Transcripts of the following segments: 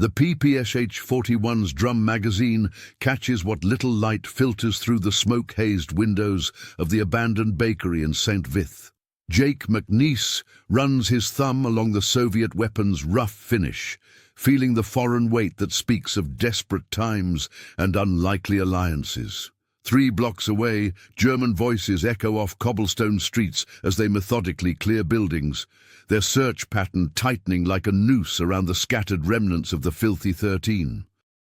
The PPSH-41's drum magazine catches what little light filters through the smoke-hazed windows of the abandoned bakery in St. Vith. Jake McNiece runs his thumb along the Soviet weapon's rough finish, feeling the foreign weight that speaks of desperate times and unlikely alliances. 3 blocks away, German voices echo off cobblestone streets as they methodically clear buildings, their search pattern tightening like a noose around the scattered remnants of the filthy 13.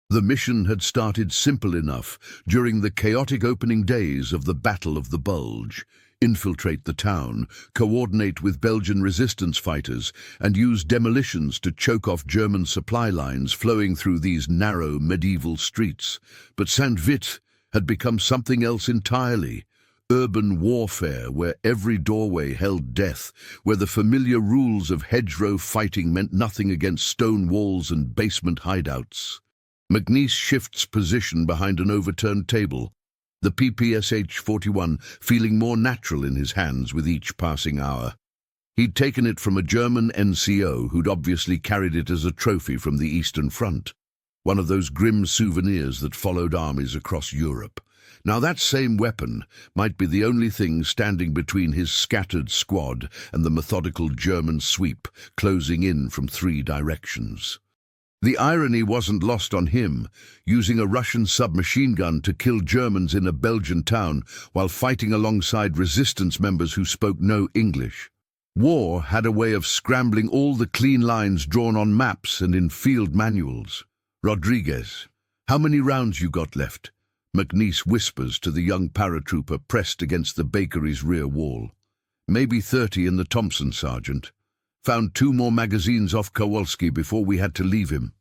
The mission had started simple enough during the chaotic opening days of the Battle of the Bulge. Infiltrate the town, coordinate with Belgian resistance fighters, and use demolitions to choke off German supply lines flowing through these narrow medieval streets. But St. Vith had become something else entirely. Urban warfare where every doorway held death, where the familiar rules of hedgerow fighting meant nothing against stone walls and basement hideouts. McNiece shifts position behind an overturned table, the PPSH-41 feeling more natural in his hands with each passing hour. He'd taken it from a German NCO who'd obviously carried it as a trophy from the Eastern Front, one of those grim souvenirs that followed armies across Europe. Now that same weapon might be the only thing standing between his scattered squad and the methodical German sweep closing in from 3 directions. The irony wasn't lost on him, using a Russian submachine gun to kill Germans in a Belgian town while fighting alongside resistance members who spoke no English. War had a way of scrambling all the clean lines drawn on maps and in field manuals. "Rodriguez, how many rounds you got left?" McNiece whispers to the young paratrooper pressed against the bakery's rear wall. "Maybe 30 in the Thompson, Sergeant. Found 2 more magazines off Kowalski before we had to leave him."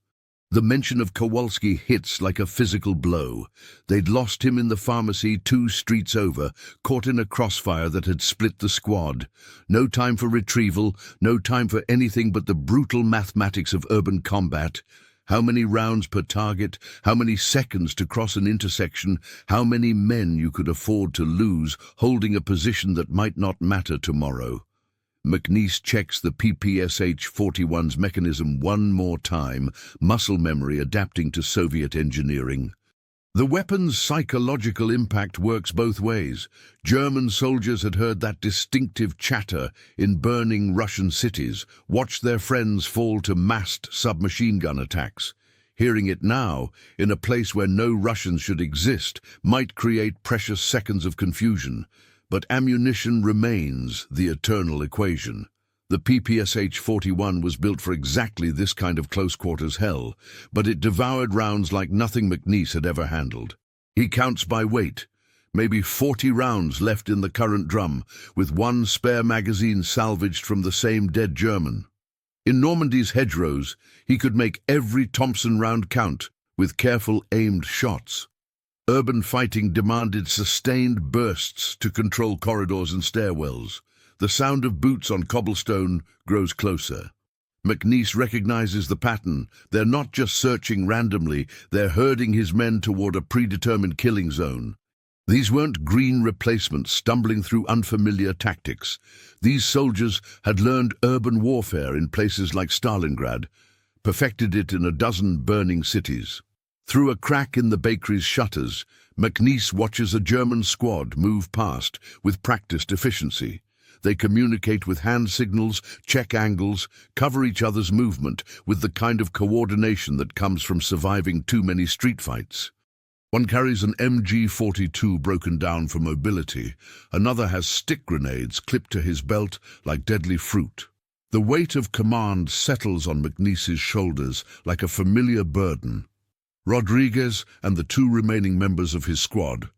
The mention of Kowalski hits like a physical blow. They'd lost him in the pharmacy 2 streets over, caught in a crossfire that had split the squad. No time for retrieval, no time for anything but the brutal mathematics of urban combat. How many rounds per target, how many seconds to cross an intersection, how many men you could afford to lose holding a position that might not matter tomorrow. McNiece checks the PPSH-41's mechanism one more time, muscle memory adapting to Soviet engineering. The weapon's psychological impact works both ways. German soldiers had heard that distinctive chatter in burning Russian cities, watched their friends fall to massed submachine gun attacks. Hearing it now, in a place where no Russians should exist, might create precious seconds of confusion. But ammunition remains the eternal equation. The PPSH-41 was built for exactly this kind of close-quarters hell, but it devoured rounds like nothing McNiece had ever handled. He counts by weight, maybe 40 rounds left in the current drum, with 1 spare magazine salvaged from the same dead German. In Normandy's hedgerows, he could make every Thompson round count, with careful aimed shots. Urban fighting demanded sustained bursts to control corridors and stairwells. The sound of boots on cobblestone grows closer. McNiece recognizes the pattern. They're not just searching randomly, they're herding his men toward a predetermined killing zone. These weren't green replacements stumbling through unfamiliar tactics. These soldiers had learned urban warfare in places like Stalingrad, perfected it in a dozen burning cities. Through a crack in the bakery's shutters, McNiece watches a German squad move past with practiced efficiency. They communicate with hand signals, check angles, cover each other's movement with the kind of coordination that comes from surviving too many street fights. One carries an MG-42 broken down for mobility. Another has stick grenades clipped to his belt like deadly fruit. The weight of command settles on McNiece's shoulders like a familiar burden. Rodriguez and the 2 remaining members of his squad,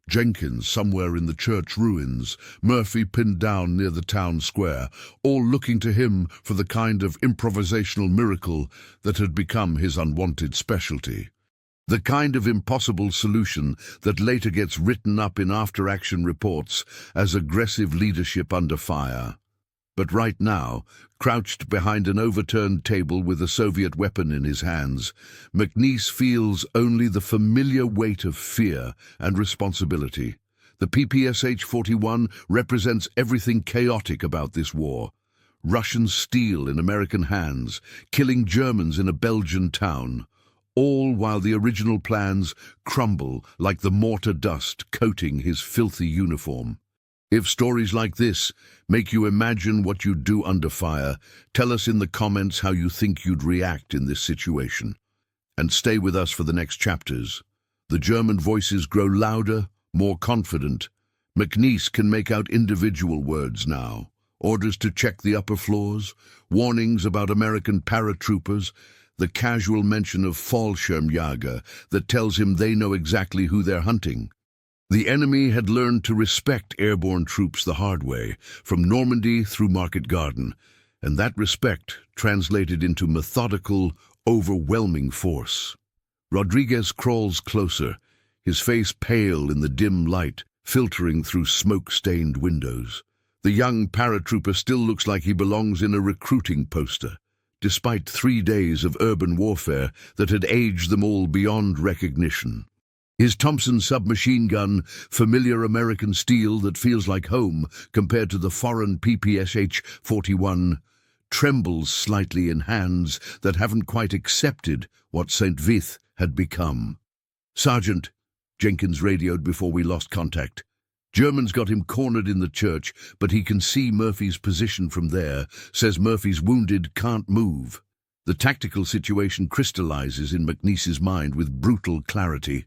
Jenkins somewhere in the church ruins, Murphy pinned down near the town square, all looking to him for the kind of improvisational miracle that had become his unwanted specialty. The kind of impossible solution that later gets written up in after-action reports as aggressive leadership under fire. But right now, crouched behind an overturned table with a Soviet weapon in his hands, McNiece feels only the familiar weight of fear and responsibility. The PPSH-41 represents everything chaotic about this war. Russian steel in American hands, killing Germans in a Belgian town, all while the original plans crumble like the mortar dust coating his filthy uniform. If stories like this make you imagine what you'd do under fire, tell us in the comments how you think you'd react in this situation. And stay with us for the next chapters. The German voices grow louder, more confident. McNiece can make out individual words now. Orders to check the upper floors, warnings about American paratroopers, the casual mention of Fallschirmjäger that tells him they know exactly who they're hunting. The enemy had learned to respect airborne troops the hard way, from Normandy through Market Garden, and that respect translated into methodical, overwhelming force. Rodriguez crawls closer, his face pale in the dim light, filtering through smoke-stained windows. The young paratrooper still looks like he belongs in a recruiting poster, despite 3 days of urban warfare that had aged them all beyond recognition. His Thompson submachine gun, familiar American steel that feels like home compared to the foreign PPSH-41, trembles slightly in hands that haven't quite accepted what St. Vith had become. "Sergeant," Jenkins radioed before we lost contact. "Germans got him cornered in the church, but he can see Murphy's position from there, says Murphy's wounded, can't move." The tactical situation crystallizes in McNiece's mind with brutal clarity.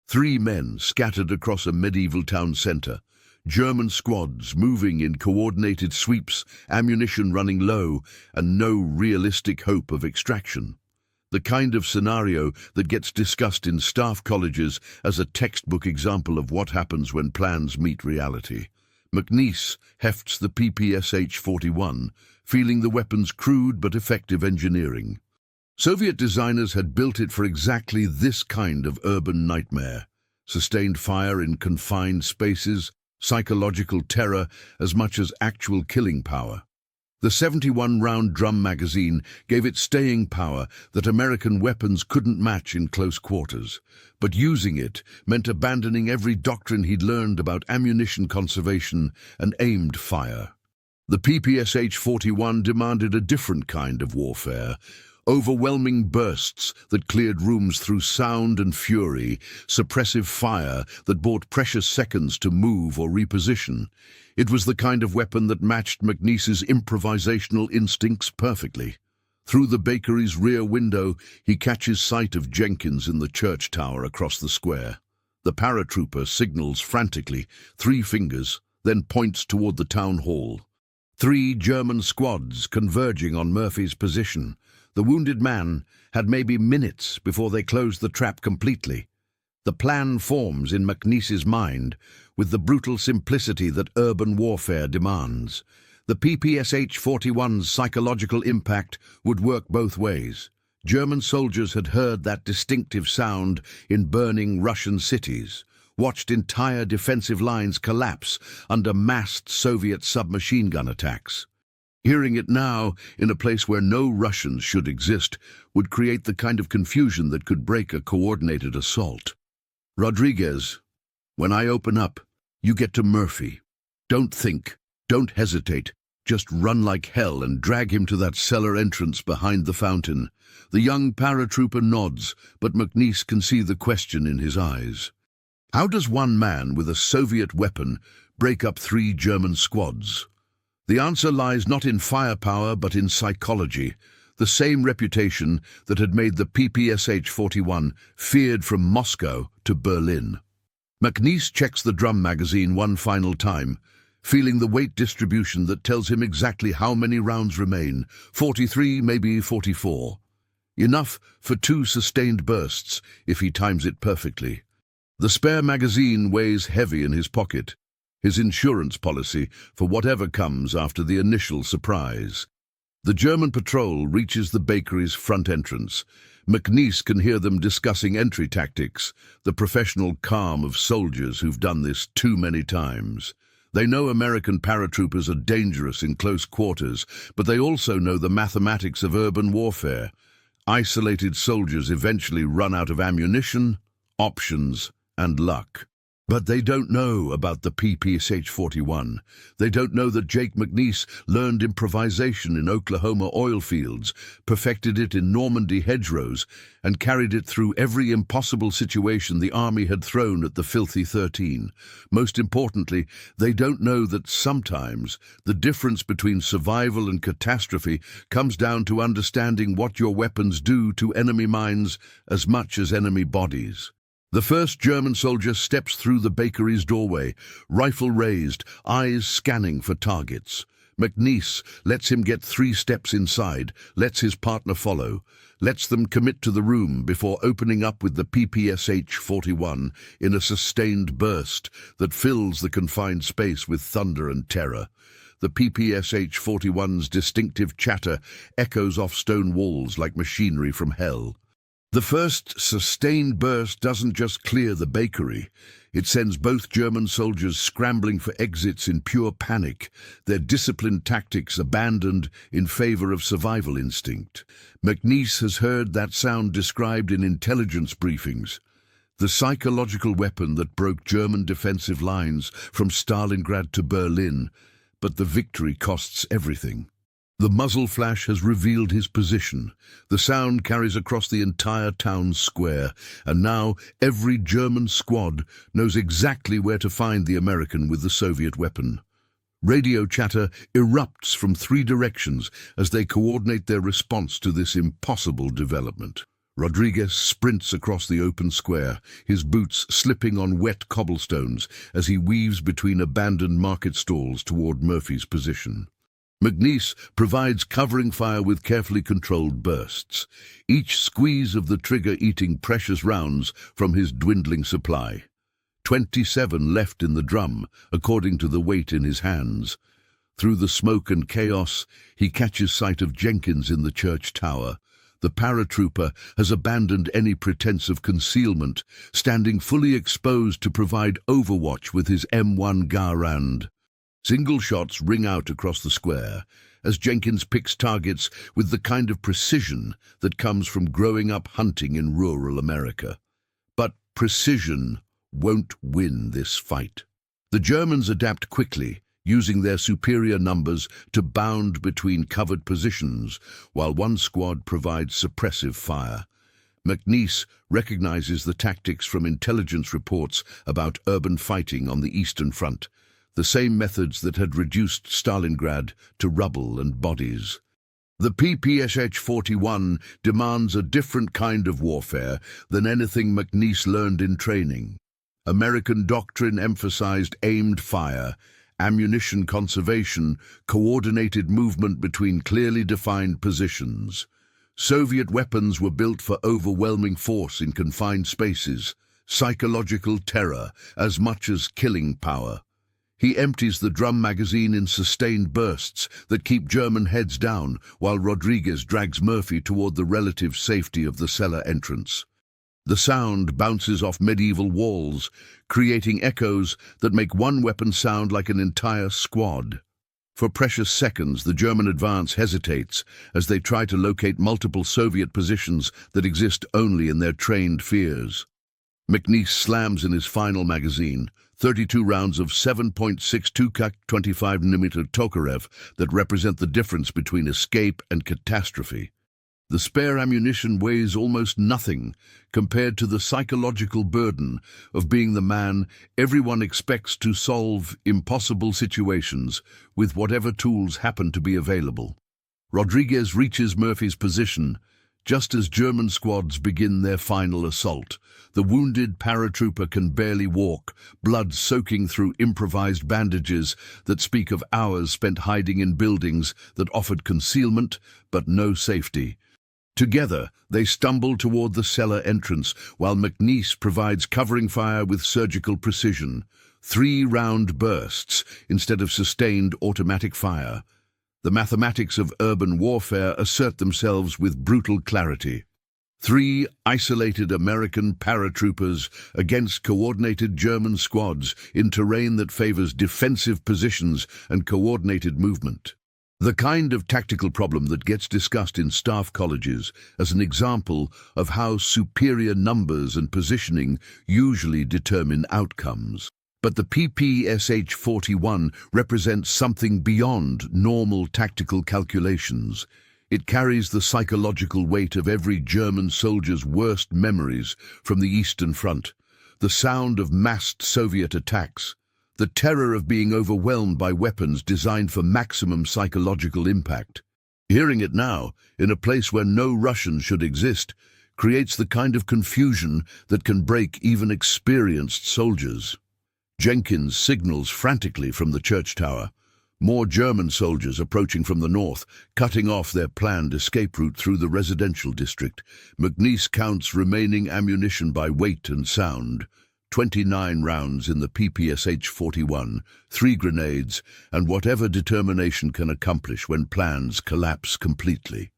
3 men scattered across a medieval town center, German squads moving in coordinated sweeps, ammunition running low, and no realistic hope of extraction. The kind of scenario that gets discussed in staff colleges as a textbook example of what happens when plans meet reality. McNiece hefts the PPSH-41, feeling the weapon's crude but effective engineering. Soviet designers had built it for exactly this kind of urban nightmare. Sustained fire in confined spaces, psychological terror as much as actual killing power. The 71-round drum magazine gave it staying power that American weapons couldn't match in close quarters, but using it meant abandoning every doctrine he'd learned about ammunition conservation and aimed fire. The PPSH-41 demanded a different kind of warfare, overwhelming bursts that cleared rooms through sound and fury, suppressive fire that bought precious seconds to move or reposition. It was the kind of weapon that matched McNiece's improvisational instincts perfectly. Through the bakery's rear window, he catches sight of Jenkins in the church tower across the square. The paratrooper signals frantically, 3 fingers, then points toward the town hall. 3 German squads converging on Murphy's position. The wounded man had maybe minutes before they closed the trap completely. The plan forms in McNiece's mind with the brutal simplicity that urban warfare demands. The PPSH-41's psychological impact would work both ways. German soldiers had heard that distinctive sound in burning Russian cities, watched entire defensive lines collapse under massed Soviet submachine gun attacks. Hearing it now, in a place where no Russians should exist, would create the kind of confusion that could break a coordinated assault. "Rodriguez, when I open up, you get to Murphy. Don't think, don't hesitate, just run like hell and drag him to that cellar entrance behind the fountain." The young paratrooper nods, but McNiece can see the question in his eyes. How does one man with a Soviet weapon break up 3 German squads? The answer lies not in firepower but in psychology, the same reputation that had made the PPSH-41 feared from Moscow to Berlin. McNiece checks the drum magazine one final time, feeling the weight distribution that tells him exactly how many rounds remain, 43, maybe 44. Enough for 2 sustained bursts if he times it perfectly. The spare magazine weighs heavy in his pocket, his insurance policy for whatever comes after the initial surprise. The German patrol reaches the bakery's front entrance. McNiece can hear them discussing entry tactics, the professional calm of soldiers who've done this too many times. They know American paratroopers are dangerous in close quarters, but they also know the mathematics of urban warfare. Isolated soldiers eventually run out of ammunition, options, and luck. But they don't know about the PPSH-41. They don't know that Jake McNiece learned improvisation in Oklahoma oil fields, perfected it in Normandy hedgerows, and carried it through every impossible situation the Army had thrown at the filthy 13. Most importantly, they don't know that sometimes the difference between survival and catastrophe comes down to understanding what your weapons do to enemy minds as much as enemy bodies. The first German soldier steps through the bakery's doorway, rifle raised, eyes scanning for targets. McNiece lets him get 3 steps inside, lets his partner follow, lets them commit to the room before opening up with the PPSH-41 in a sustained burst that fills the confined space with thunder and terror. The PPSH-41's distinctive chatter echoes off stone walls like machinery from hell. The first sustained burst doesn't just clear the bakery. It sends both German soldiers scrambling for exits in pure panic, their disciplined tactics abandoned in favor of survival instinct. McNiece has heard that sound described in intelligence briefings. The psychological weapon that broke German defensive lines from Stalingrad to Berlin, but the victory costs everything. The muzzle flash has revealed his position. The sound carries across the entire town square, and now every German squad knows exactly where to find the American with the Soviet weapon. Radio chatter erupts from 3 directions as they coordinate their response to this impossible development. Rodriguez sprints across the open square, his boots slipping on wet cobblestones as he weaves between abandoned market stalls toward Murphy's position. McNiece provides covering fire with carefully controlled bursts, each squeeze of the trigger eating precious rounds from his dwindling supply. 27 left in the drum, according to the weight in his hands. Through the smoke and chaos, he catches sight of Jenkins in the church tower. The paratrooper has abandoned any pretense of concealment, standing fully exposed to provide overwatch with his M1 Garand. Single shots ring out across the square as Jenkins picks targets with the kind of precision that comes from growing up hunting in rural America. But precision won't win this fight. The Germans adapt quickly, using their superior numbers to bound between covered positions, while one squad provides suppressive fire. McNiece recognizes the tactics from intelligence reports about urban fighting on the Eastern Front, the same methods that had reduced Stalingrad to rubble and bodies. The PPSH-41 demands a different kind of warfare than anything McNiece learned in training. American doctrine emphasized aimed fire, ammunition conservation, coordinated movement between clearly defined positions. Soviet weapons were built for overwhelming force in confined spaces, psychological terror as much as killing power. He empties the drum magazine in sustained bursts that keep German heads down, while Rodriguez drags Murphy toward the relative safety of the cellar entrance. The sound bounces off medieval walls, creating echoes that make one weapon sound like an entire squad. For precious seconds, the German advance hesitates as they try to locate multiple Soviet positions that exist only in their trained fears. McNiece slams in his final magazine, 32 rounds of 7.62 25mm Tokarev that represent the difference between escape and catastrophe. The spare ammunition weighs almost nothing compared to the psychological burden of being the man everyone expects to solve impossible situations with whatever tools happen to be available. Rodriguez reaches Murphy's position just as German squads begin their final assault. The wounded paratrooper can barely walk, blood soaking through improvised bandages that speak of hours spent hiding in buildings that offered concealment but no safety. Together, they stumble toward the cellar entrance, while McNiece provides covering fire with surgical precision. 3-round bursts instead of sustained automatic fire. The mathematics of urban warfare assert themselves with brutal clarity. 3 isolated American paratroopers against coordinated German squads in terrain that favors defensive positions and coordinated movement. The kind of tactical problem that gets discussed in staff colleges as an example of how superior numbers and positioning usually determine outcomes. But the PPSH-41 represents something beyond normal tactical calculations. It carries the psychological weight of every German soldier's worst memories from the Eastern Front, the sound of massed Soviet attacks, the terror of being overwhelmed by weapons designed for maximum psychological impact. Hearing it now, in a place where no Russians should exist, creates the kind of confusion that can break even experienced soldiers. Jenkins signals frantically from the church tower. More German soldiers approaching from the north, cutting off their planned escape route through the residential district. McNiece counts remaining ammunition by weight and sound. 29 rounds in the PPSH-41, 3 grenades, and whatever determination can accomplish when plans collapse completely.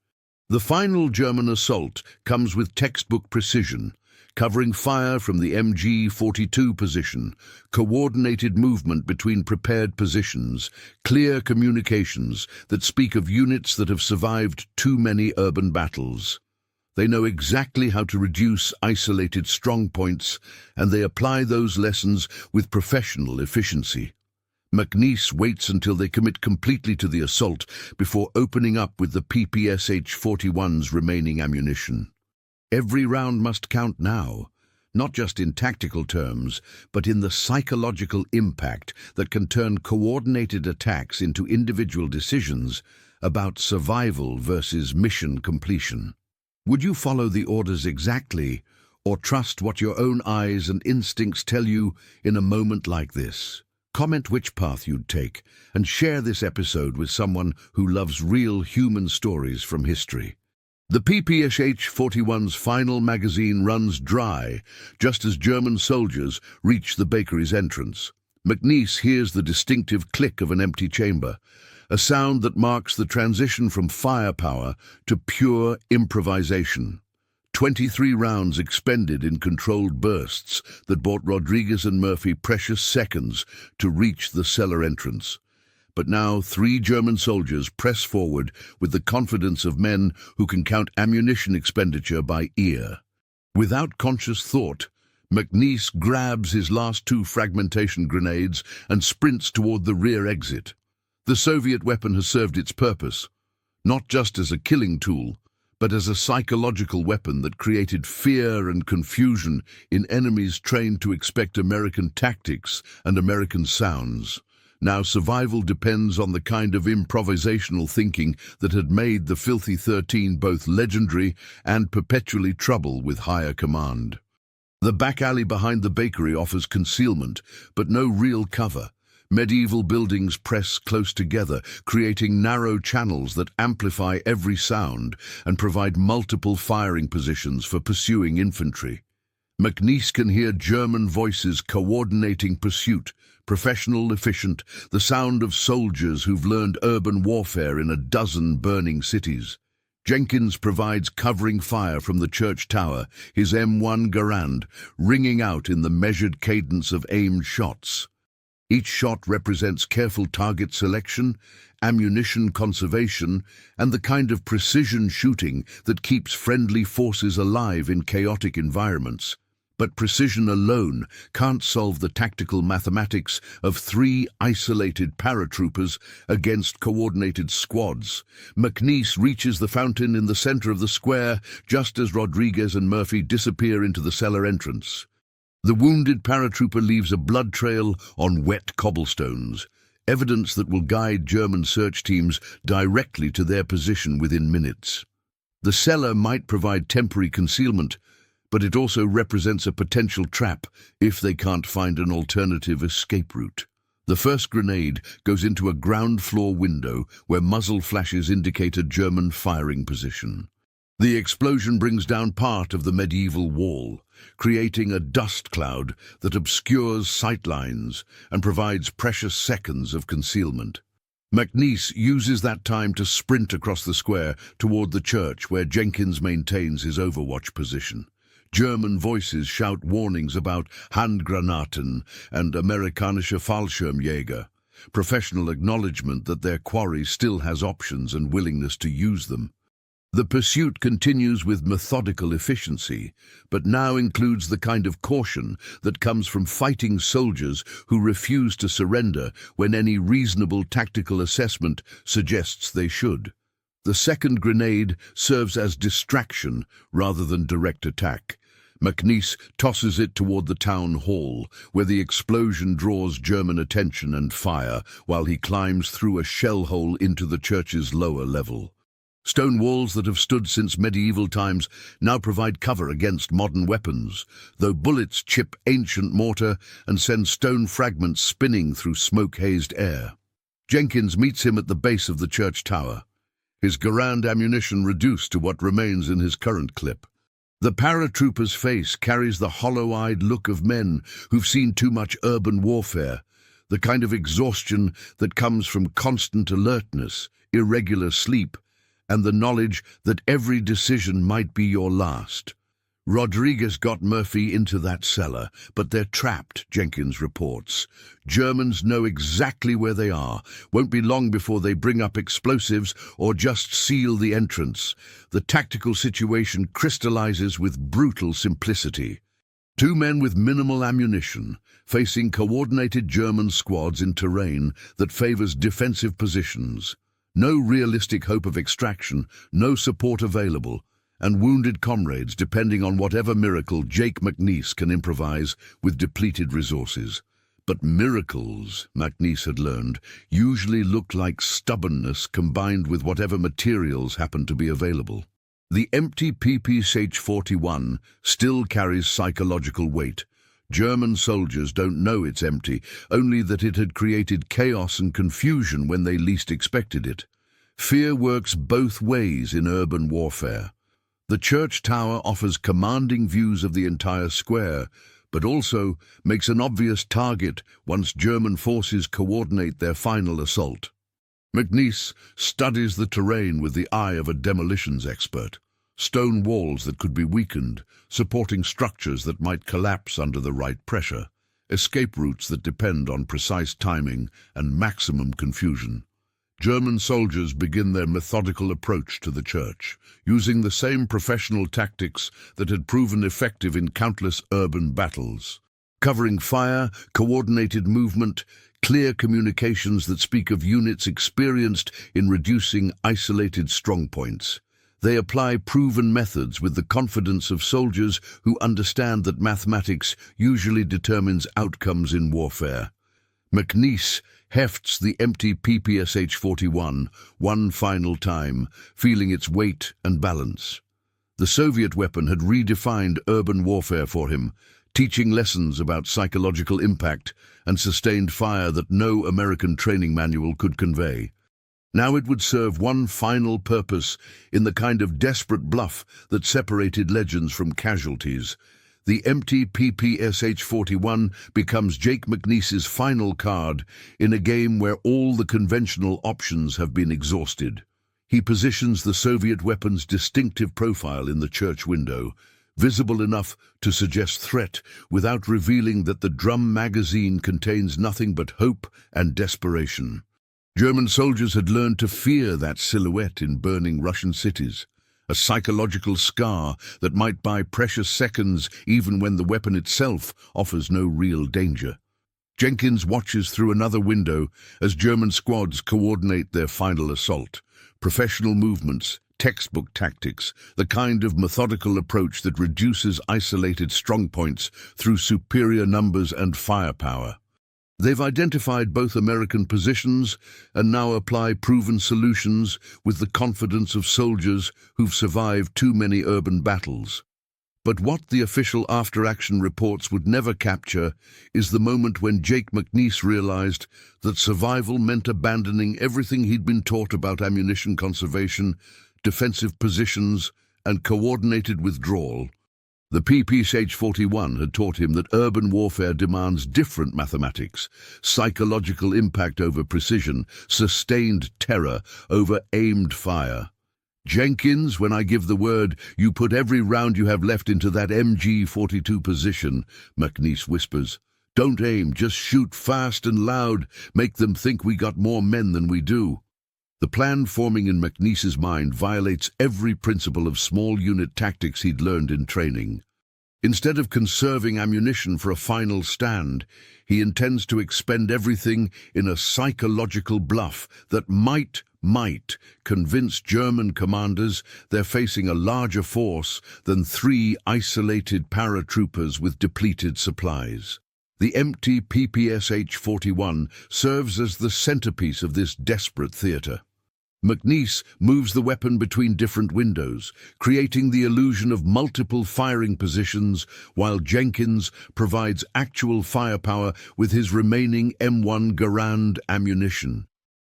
The final German assault comes with textbook precision, covering fire from the MG-42 position, coordinated movement between prepared positions, clear communications that speak of units that have survived too many urban battles. They know exactly how to reduce isolated strongpoints, and they apply those lessons with professional efficiency. McNiece waits until they commit completely to the assault before opening up with the PPSH-41's remaining ammunition. Every round must count now, not just in tactical terms, but in the psychological impact that can turn coordinated attacks into individual decisions about survival versus mission completion. Would you follow the orders exactly, or trust what your own eyes and instincts tell you in a moment like this? Comment which path you'd take, and share this episode with someone who loves real human stories from history. The PPSH-41's final magazine runs dry, just as German soldiers reach the bakery's entrance. McNiece hears the distinctive click of an empty chamber, a sound that marks the transition from firepower to pure improvisation. 23 rounds expended in controlled bursts that bought Rodriguez and Murphy precious seconds to reach the cellar entrance. But now 3 German soldiers press forward with the confidence of men who can count ammunition expenditure by ear. Without conscious thought, McNiece grabs his last 2 fragmentation grenades and sprints toward the rear exit. The Soviet weapon has served its purpose, not just as a killing tool, but as a psychological weapon that created fear and confusion in enemies trained to expect American tactics and American sounds. Now survival depends on the kind of improvisational thinking that had made the Filthy 13 both legendary and perpetually trouble with higher command. The back alley behind the bakery offers concealment, but no real cover. Medieval buildings press close together, creating narrow channels that amplify every sound and provide multiple firing positions for pursuing infantry. McNiece can hear German voices coordinating pursuit, professional, efficient, the sound of soldiers who've learned urban warfare in a dozen burning cities. Jenkins provides covering fire from the church tower, his M1 Garand ringing out in the measured cadence of aimed shots. Each shot represents careful target selection, ammunition conservation, and the kind of precision shooting that keeps friendly forces alive in chaotic environments. But precision alone can't solve the tactical mathematics of 3 isolated paratroopers against coordinated squads. McNiece reaches the fountain in the center of the square just as Rodriguez and Murphy disappear into the cellar entrance. The wounded paratrooper leaves a blood trail on wet cobblestones, evidence that will guide German search teams directly to their position within minutes. The cellar might provide temporary concealment, but it also represents a potential trap if they can't find an alternative escape route. The first grenade goes into a ground floor window where muzzle flashes indicate a German firing position. The explosion brings down part of the medieval wall, creating a dust cloud that obscures sightlines and provides precious seconds of concealment. McNiece uses that time to sprint across the square toward the church where Jenkins maintains his overwatch position. German voices shout warnings about Handgranaten and Amerikanische Fallschirmjäger. professional acknowledgement that their quarry still has options and willingness to use them. The pursuit continues with methodical efficiency, but now includes the kind of caution that comes from fighting soldiers who refuse to surrender when any reasonable tactical assessment suggests they should. The second grenade serves as distraction rather than direct attack. McNiece tosses it toward the town hall, where the explosion draws German attention and fire while he climbs through a shell hole into the church's lower level. Stone walls that have stood since medieval times now provide cover against modern weapons, though bullets chip ancient mortar and send stone fragments spinning through smoke-hazed air. Jenkins meets him at the base of the church tower, his Garand ammunition reduced to what remains in his current clip. The paratrooper's face carries the hollow-eyed look of men who've seen too much urban warfare, the kind of exhaustion that comes from constant alertness, irregular sleep, and the knowledge that every decision might be your last. Rodriguez got Murphy into that cellar, but they're trapped, Jenkins reports. Germans know exactly where they are. Won't be long before they bring up explosives or just seal the entrance. The tactical situation crystallizes with brutal simplicity. Two men with minimal ammunition, facing coordinated German squads in terrain that favors defensive positions. No realistic hope of extraction, no support available, and wounded comrades depending on whatever miracle Jake McNiece can improvise with depleted resources. But miracles, McNiece had learned, usually look like stubbornness combined with whatever materials happen to be available. The empty PPSH-41 still carries psychological weight. German soldiers don't know it's empty, only that it had created chaos and confusion when they least expected it. Fear works both ways in urban warfare. The church tower offers commanding views of the entire square, but also makes an obvious target once German forces coordinate their final assault. McNiece studies the terrain with the eye of a demolitions expert. Stone walls that could be weakened, supporting structures that might collapse under the right pressure, escape routes that depend on precise timing and maximum confusion. German soldiers begin their methodical approach to the church, using the same professional tactics that had proven effective in countless urban battles. Covering fire, coordinated movement, clear communications that speak of units experienced in reducing isolated strongpoints. They apply proven methods with the confidence of soldiers who understand that mathematics usually determines outcomes in warfare. McNiece hefts the empty PPSH-41 one final time, feeling its weight and balance. The Soviet weapon had redefined urban warfare for him, teaching lessons about psychological impact and sustained fire that no American training manual could convey. Now it would serve one final purpose in the kind of desperate bluff that separated legends from casualties. The empty PPSH-41 becomes Jake McNiece's final card in a game where all the conventional options have been exhausted. He positions the Soviet weapon's distinctive profile in the church window, visible enough to suggest threat without revealing that the drum magazine contains nothing but hope and desperation. German soldiers had learned to fear that silhouette in burning Russian cities, a psychological scar that might buy precious seconds even when the weapon itself offers no real danger. Jenkins watches through another window as German squads coordinate their final assault. Professional movements, textbook tactics, the kind of methodical approach that reduces isolated strongpoints through superior numbers and firepower. They've identified both American positions and now apply proven solutions with the confidence of soldiers who've survived too many urban battles. But what the official after-action reports would never capture is the moment when Jake McNiece realized that survival meant abandoning everything he'd been taught about ammunition conservation, defensive positions, and coordinated withdrawal. The PPSH-41 had taught him that urban warfare demands different mathematics, psychological impact over precision, sustained terror over aimed fire. Jenkins, when I give the word, you put every round you have left into that MG-42 position, McNiece whispers. Don't aim, just shoot fast and loud, make them think we got more men than we do. The plan forming in McNiece's mind violates every principle of small unit tactics he'd learned in training. Instead of conserving ammunition for a final stand, he intends to expend everything in a psychological bluff that might convince German commanders they're facing a larger force than 3 isolated paratroopers with depleted supplies. The empty PPSH-41 serves as the centerpiece of this desperate theater. McNiece moves the weapon between different windows, creating the illusion of multiple firing positions, while Jenkins provides actual firepower with his remaining M1 Garand ammunition.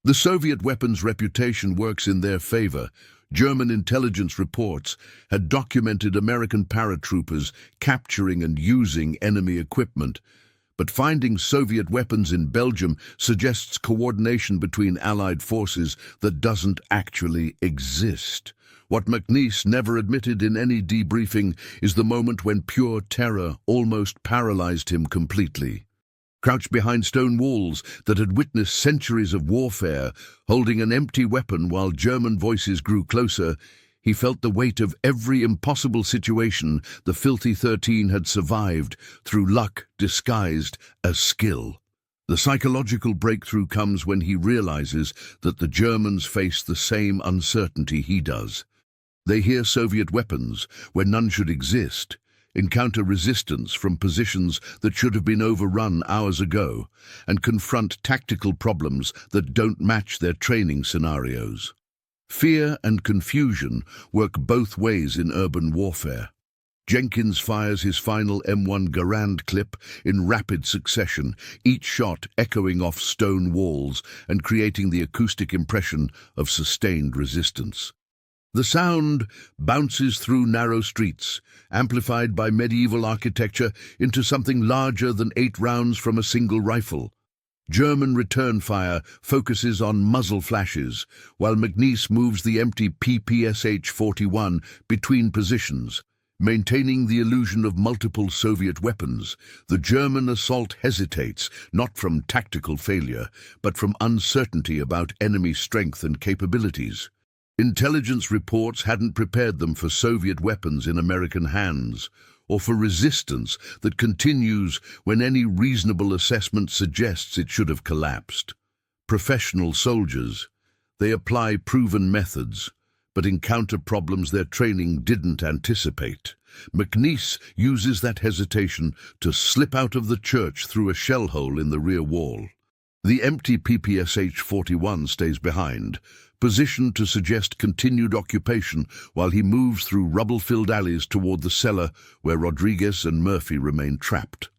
The Soviet weapon's reputation works in their favor. German intelligence reports had documented American paratroopers capturing and using enemy equipment. But finding Soviet weapons in Belgium suggests coordination between Allied forces that doesn't actually exist. What McNiece never admitted in any debriefing is the moment when pure terror almost paralyzed him completely. Crouched behind stone walls that had witnessed centuries of warfare, holding an empty weapon while German voices grew closer, he felt the weight of every impossible situation the Filthy 13 had survived through luck disguised as skill. The psychological breakthrough comes when he realizes that the Germans face the same uncertainty he does. They hear Soviet weapons where none should exist, encounter resistance from positions that should have been overrun hours ago, and confront tactical problems that don't match their training scenarios. Fear and confusion work both ways in urban warfare. Jenkins fires his final M1 Garand clip in rapid succession, each shot echoing off stone walls and creating the acoustic impression of sustained resistance. The sound bounces through narrow streets, amplified by medieval architecture into something larger than 8 rounds from a single rifle. German return fire focuses on muzzle flashes, while McNiece moves the empty PPSH-41 between positions. Maintaining the illusion of multiple Soviet weapons, the German assault hesitates, not from tactical failure, but from uncertainty about enemy strength and capabilities. Intelligence reports hadn't prepared them for Soviet weapons in American hands, or for resistance that continues when any reasonable assessment suggests it should have collapsed. Professional soldiers, they apply proven methods, but encounter problems their training didn't anticipate. McNiece uses that hesitation to slip out of the church through a shell hole in the rear wall. The empty PPSH-41 stays behind, positioned to suggest continued occupation while he moves through rubble-filled alleys toward the cellar where Rodriguez and Murphy remain trapped.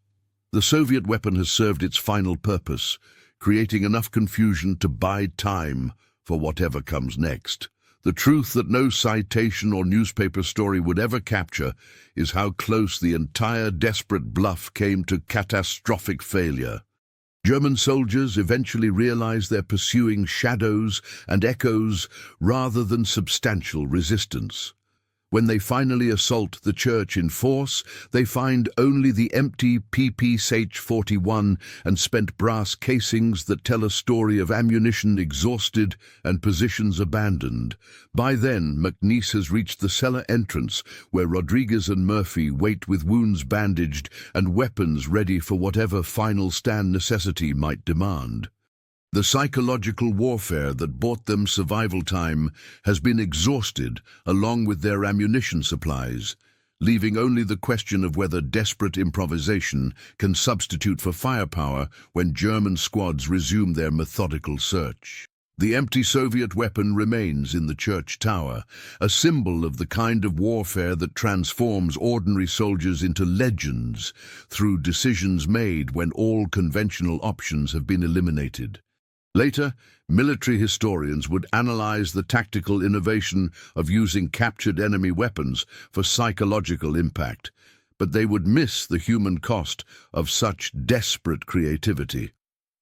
The Soviet weapon has served its final purpose, creating enough confusion to bide time for whatever comes next. The truth that no citation or newspaper story would ever capture is how close the entire desperate bluff came to catastrophic failure. German soldiers eventually realize they're pursuing shadows and echoes rather than substantial resistance. When they finally assault the church in force, they find only the empty PPSH-41 and spent brass casings that tell a story of ammunition exhausted and positions abandoned. By then, McNiece has reached the cellar entrance, where Rodriguez and Murphy wait with wounds bandaged and weapons ready for whatever final stand necessity might demand. The psychological warfare that bought them survival time has been exhausted along with their ammunition supplies, leaving only the question of whether desperate improvisation can substitute for firepower when German squads resume their methodical search. The empty Soviet weapon remains in the church tower, a symbol of the kind of warfare that transforms ordinary soldiers into legends through decisions made when all conventional options have been eliminated. Later, military historians would analyze the tactical innovation of using captured enemy weapons for psychological impact, but they would miss the human cost of such desperate creativity.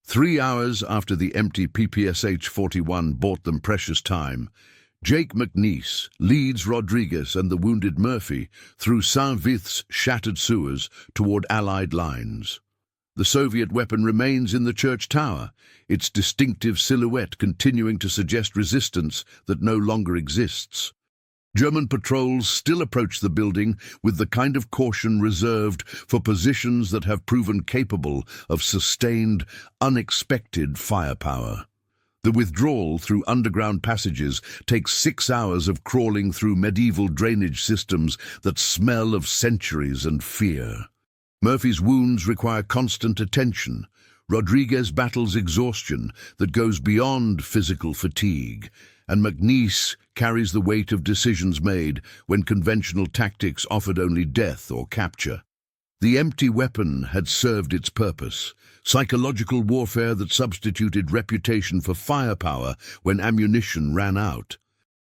3 hours after the empty PPSH-41 bought them precious time, Jake McNiece leads Rodriguez and the wounded Murphy through Saint-Vith's shattered sewers toward Allied lines. The Soviet weapon remains in the church tower, its distinctive silhouette continuing to suggest resistance that no longer exists. German patrols still approach the building with the kind of caution reserved for positions that have proven capable of sustained, unexpected firepower. The withdrawal through underground passages takes 6 hours of crawling through medieval drainage systems that smell of centuries and fear. Murphy's wounds require constant attention. Rodriguez battles exhaustion that goes beyond physical fatigue, and McNiece carries the weight of decisions made when conventional tactics offered only death or capture. The empty weapon had served its purpose, psychological warfare that substituted reputation for firepower when ammunition ran out.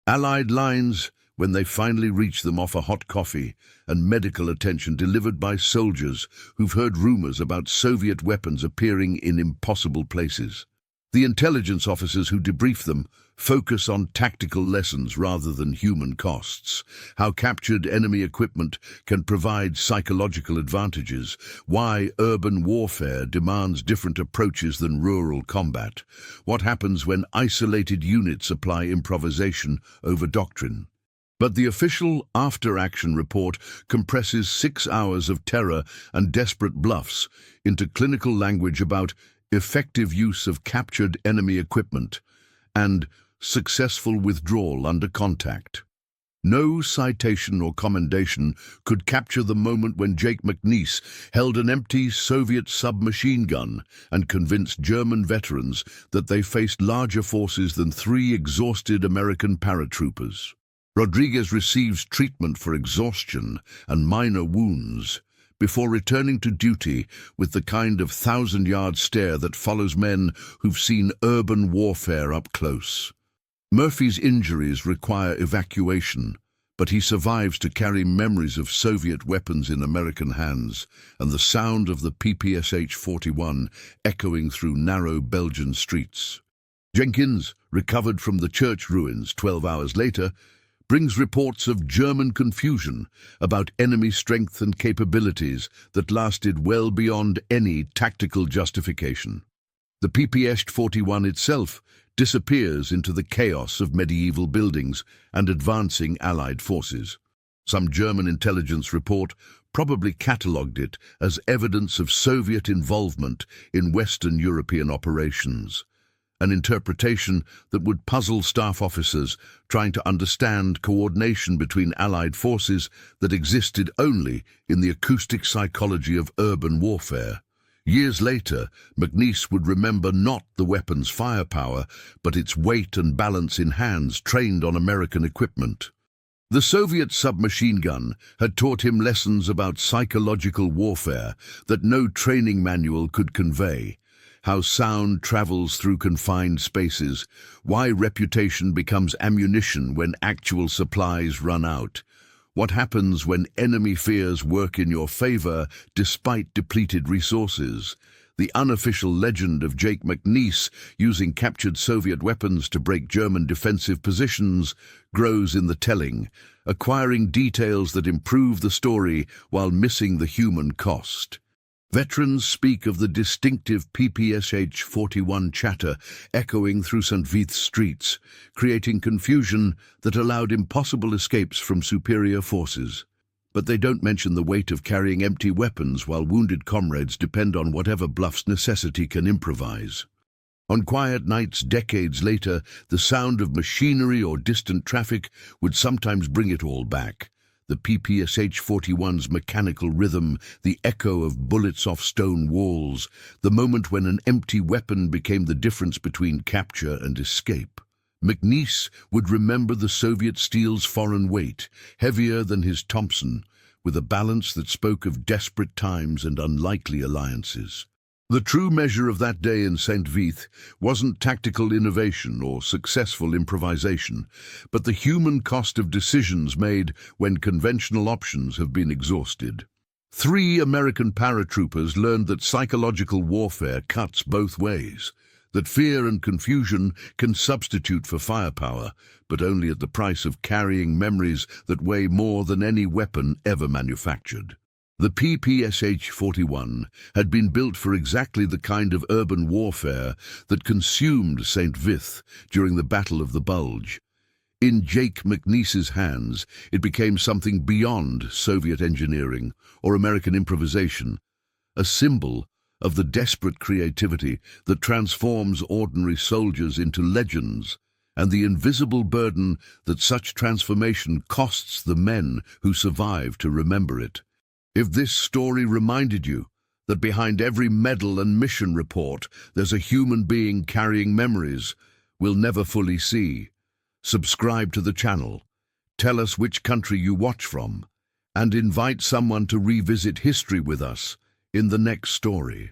Allied lines, when they finally reached them, offer hot coffee and medical attention delivered by soldiers who've heard rumors about Soviet weapons appearing in impossible places. The intelligence officers who debrief them focus on tactical lessons rather than human costs, how captured enemy equipment can provide psychological advantages, why urban warfare demands different approaches than rural combat, what happens when isolated units apply improvisation over doctrine. But the official after-action report compresses 6 hours of terror and desperate bluffs into clinical language about effective use of captured enemy equipment and successful withdrawal under contact. No citation or commendation could capture the moment when Jake McNiece held an empty Soviet submachine gun and convinced German veterans that they faced larger forces than 3 exhausted American paratroopers. Rodriguez receives treatment for exhaustion and minor wounds before returning to duty with the kind of 1,000-yard stare that follows men who've seen urban warfare up close. Murphy's injuries require evacuation, but he survives to carry memories of Soviet weapons in American hands and the sound of the PPSH-41 echoing through narrow Belgian streets. Jenkins, recovered from the church ruins 12 hours later, brings reports of German confusion about enemy strength and capabilities that lasted well beyond any tactical justification. The PPSH-41 itself disappears into the chaos of medieval buildings and advancing Allied forces. Some German intelligence report probably catalogued it as evidence of Soviet involvement in Western European operations, an interpretation that would puzzle staff officers trying to understand coordination between Allied forces that existed only in the acoustic psychology of urban warfare. Years later, McNiece would remember not the weapon's firepower, but its weight and balance in hands trained on American equipment. The Soviet submachine gun had taught him lessons about psychological warfare that no training manual could convey. How sound travels through confined spaces, why reputation becomes ammunition when actual supplies run out, what happens when enemy fears work in your favor despite depleted resources. The unofficial legend of Jake McNiece using captured Soviet weapons to break German defensive positions grows in the telling, acquiring details that improve the story while missing the human cost. Veterans speak of the distinctive PPSH-41 chatter echoing through St. Vith's streets, creating confusion that allowed impossible escapes from superior forces. But they don't mention the weight of carrying empty weapons while wounded comrades depend on whatever bluffs necessity can improvise. On quiet nights decades later, the sound of machinery or distant traffic would sometimes bring it all back. The PPSH-41's mechanical rhythm, the echo of bullets off stone walls, the moment when an empty weapon became the difference between capture and escape. McNiece would remember the Soviet steel's foreign weight, heavier than his Thompson, with a balance that spoke of desperate times and unlikely alliances. The true measure of that day in St. Vith wasn't tactical innovation or successful improvisation, but the human cost of decisions made when conventional options have been exhausted. 3 American paratroopers learned that psychological warfare cuts both ways, that fear and confusion can substitute for firepower, but only at the price of carrying memories that weigh more than any weapon ever manufactured. The PPSH-41 had been built for exactly the kind of urban warfare that consumed St. Vith during the Battle of the Bulge. In Jake McNiece's hands, it became something beyond Soviet engineering or American improvisation, a symbol of the desperate creativity that transforms ordinary soldiers into legends, and the invisible burden that such transformation costs the men who survive to remember it. If this story reminded you that behind every medal and mission report there's a human being carrying memories we'll never fully see, subscribe to the channel, tell us which country you watch from, and invite someone to revisit history with us in the next story.